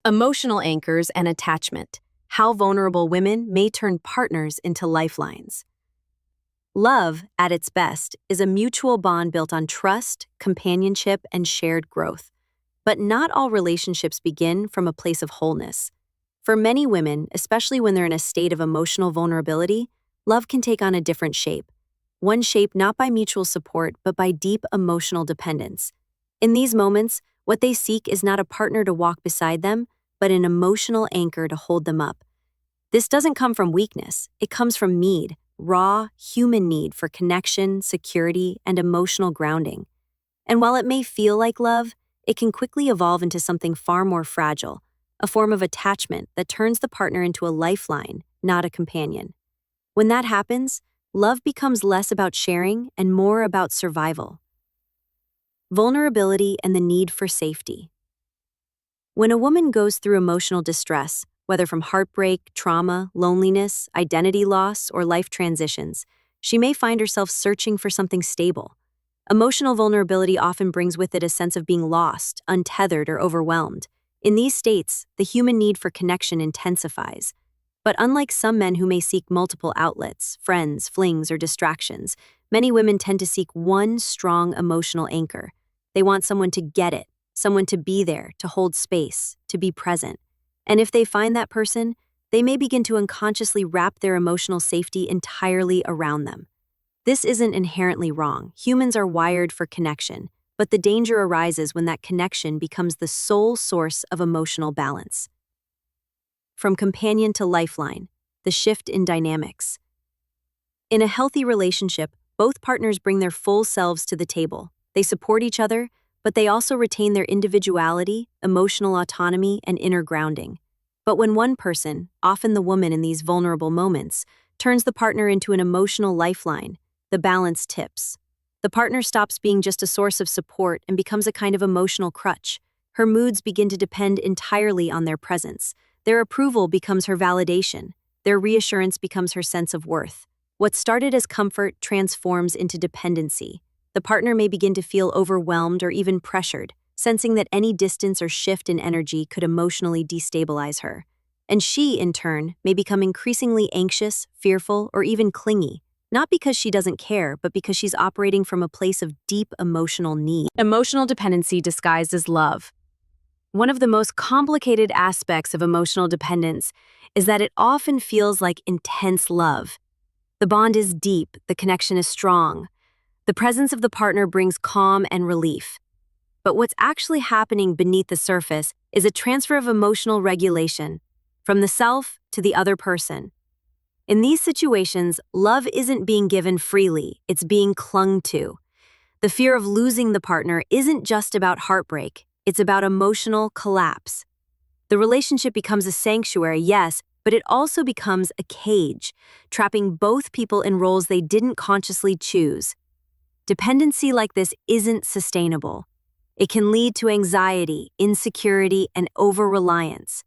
Emotional anchors and attachment. How vulnerable women may turn partners into lifelines. Love, at its best, is a mutual bond built on trust, companionship, and shared growth. But not all relationships begin from a place of wholeness. For many women, especially when they're in a state of emotional vulnerability, love can take on a different shape. One shape not by mutual support, but by deep emotional dependence. In these moments, what they seek is not a partner to walk beside them, but an emotional anchor to hold them up. This doesn't come from weakness, it comes from need, raw, human need for connection, security, and emotional grounding. And while it may feel like love, it can quickly evolve into something far more fragile, a form of attachment that turns the partner into a lifeline, not a companion. When that happens, love becomes less about sharing and more about survival. Vulnerability and the need for safety. When a woman goes through emotional distress, whether from heartbreak, trauma, loneliness, identity loss, or life transitions, she may find herself searching for something stable. Emotional vulnerability often brings with it a sense of being lost, untethered, or overwhelmed. In these states, the human need for connection intensifies. But unlike some men who may seek multiple outlets, friends, flings, or distractions, many women tend to seek one strong emotional anchor. They want someone to get it, someone to be there, to hold space, to be present. And if they find that person, they may begin to unconsciously wrap their emotional safety entirely around them. This isn't inherently wrong. Humans are wired for connection, but the danger arises when that connection becomes the sole source of emotional balance. From companion to lifeline, the shift in dynamics. In a healthy relationship, both partners bring their full selves to the table. They support each other, but they also retain their individuality, emotional autonomy, and inner grounding. But when one person, often the woman in these vulnerable moments, turns the partner into an emotional lifeline, the balance tips. The partner stops being just a source of support and becomes a kind of emotional crutch. Her moods begin to depend entirely on their presence. Their approval becomes her validation. Their reassurance becomes her sense of worth. What started as comfort transforms into dependency. The partner may begin to feel overwhelmed or even pressured, sensing that any distance or shift in energy could emotionally destabilize her. And she, in turn, may become increasingly anxious, fearful, or even clingy, not because she doesn't care, but because she's operating from a place of deep emotional need. Emotional dependency disguised as love. One of the most complicated aspects of emotional dependence is that it often feels like intense love. The bond is deep, the connection is strong. The presence of the partner brings calm and relief. But what's actually happening beneath the surface is a transfer of emotional regulation, from the self to the other person. In these situations, love isn't being given freely, it's being clung to. The fear of losing the partner isn't just about heartbreak, it's about emotional collapse. The relationship becomes a sanctuary, yes, but it also becomes a cage, trapping both people in roles they didn't consciously choose. Dependency like this isn't sustainable. It can lead to anxiety, insecurity, and over-reliance.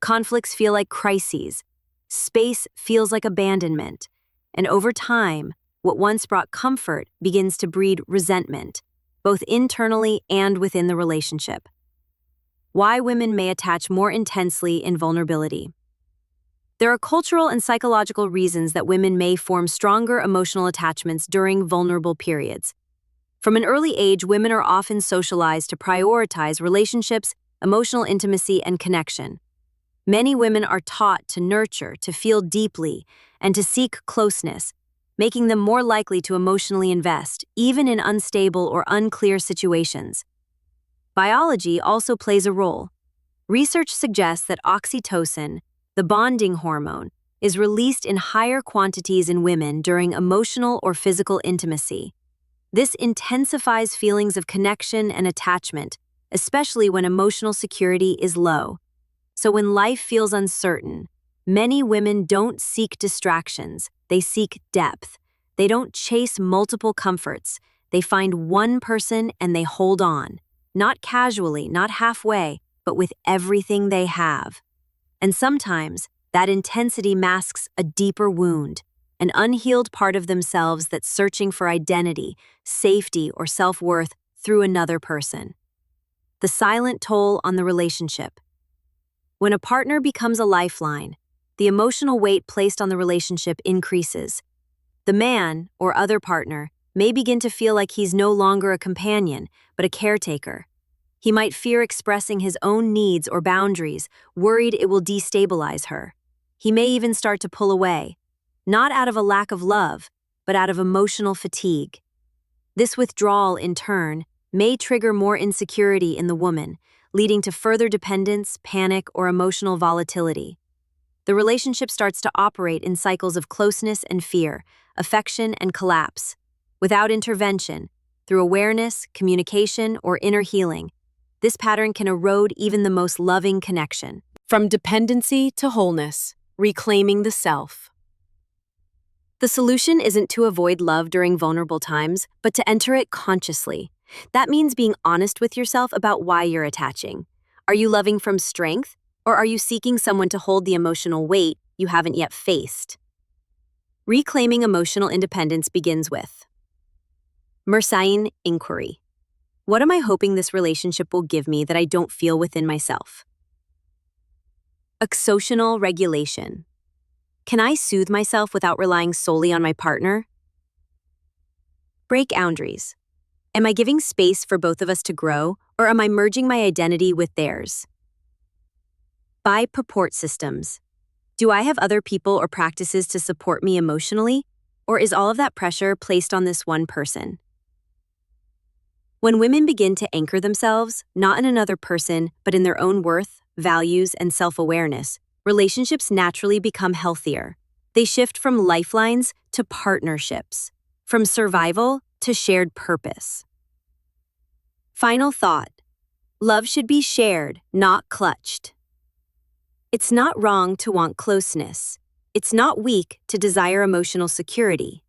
Conflicts feel like crises. Space feels like abandonment. And over time, what once brought comfort begins to breed resentment, both internally and within the relationship. Why women may attach more intensely in vulnerability. There are cultural and psychological reasons that women may form stronger emotional attachments during vulnerable periods. From an early age, women are often socialized to prioritize relationships, emotional intimacy, and connection. Many women are taught to nurture, to feel deeply, and to seek closeness, making them more likely to emotionally invest, even in unstable or unclear situations. Biology also plays a role. Research suggests that oxytocin, the bonding hormone, is released in higher quantities in women during emotional or physical intimacy. This intensifies feelings of connection and attachment, especially when emotional security is low. So when life feels uncertain, many women don't seek distractions, they seek depth. They don't chase multiple comforts. They find one person and they hold on, not casually, not halfway, but with everything they have. And sometimes, that intensity masks a deeper wound, an unhealed part of themselves that's searching for identity, safety, or self-worth through another person. The silent toll on the relationship. When a partner becomes a lifeline, the emotional weight placed on the relationship increases. The man, or other partner, may begin to feel like he's no longer a companion, but a caretaker. He might fear expressing his own needs or boundaries, worried it will destabilize her. He may even start to pull away, not out of a lack of love, but out of emotional fatigue. This withdrawal, in turn, may trigger more insecurity in the woman, leading to further dependence, panic, or emotional volatility. The relationship starts to operate in cycles of closeness and fear, affection and collapse. Without intervention, through awareness, communication, or inner healing, this pattern can erode even the most loving connection. From dependency to wholeness, reclaiming the self. The solution isn't to avoid love during vulnerable times, but to enter it consciously. That means being honest with yourself about why you're attaching. Are you loving from strength, or are you seeking someone to hold the emotional weight you haven't yet faced? Reclaiming emotional independence begins with Mersain inquiry. What am I hoping this relationship will give me that I don't feel within myself? Exotional regulation. Can I soothe myself without relying solely on my partner? Break boundaries. Am I giving space for both of us to grow, or am I merging my identity with theirs? Buy support systems. Do I have other people or practices to support me emotionally, or is all of that pressure placed on this one person? When women begin to anchor themselves, not in another person, but in their own worth, values, and self-awareness, relationships naturally become healthier. They shift from lifelines to partnerships, from survival to shared purpose. Final thought. Love should be shared, not clutched. It's not wrong to want closeness. It's not weak to desire emotional security.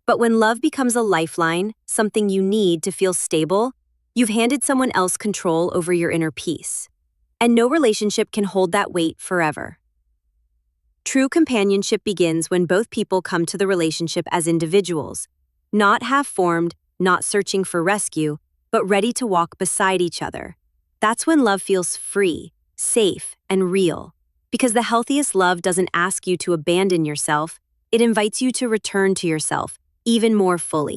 But when love becomes a lifeline, something you need to feel stable, you've handed someone else control over your inner peace. And no relationship can hold that weight forever. True companionship begins when both people come to the relationship as individuals, not half-formed, not searching for rescue, but ready to walk beside each other. That's when love feels free, safe, and real. Because the healthiest love doesn't ask you to abandon yourself, it invites you to return to yourself even more fully.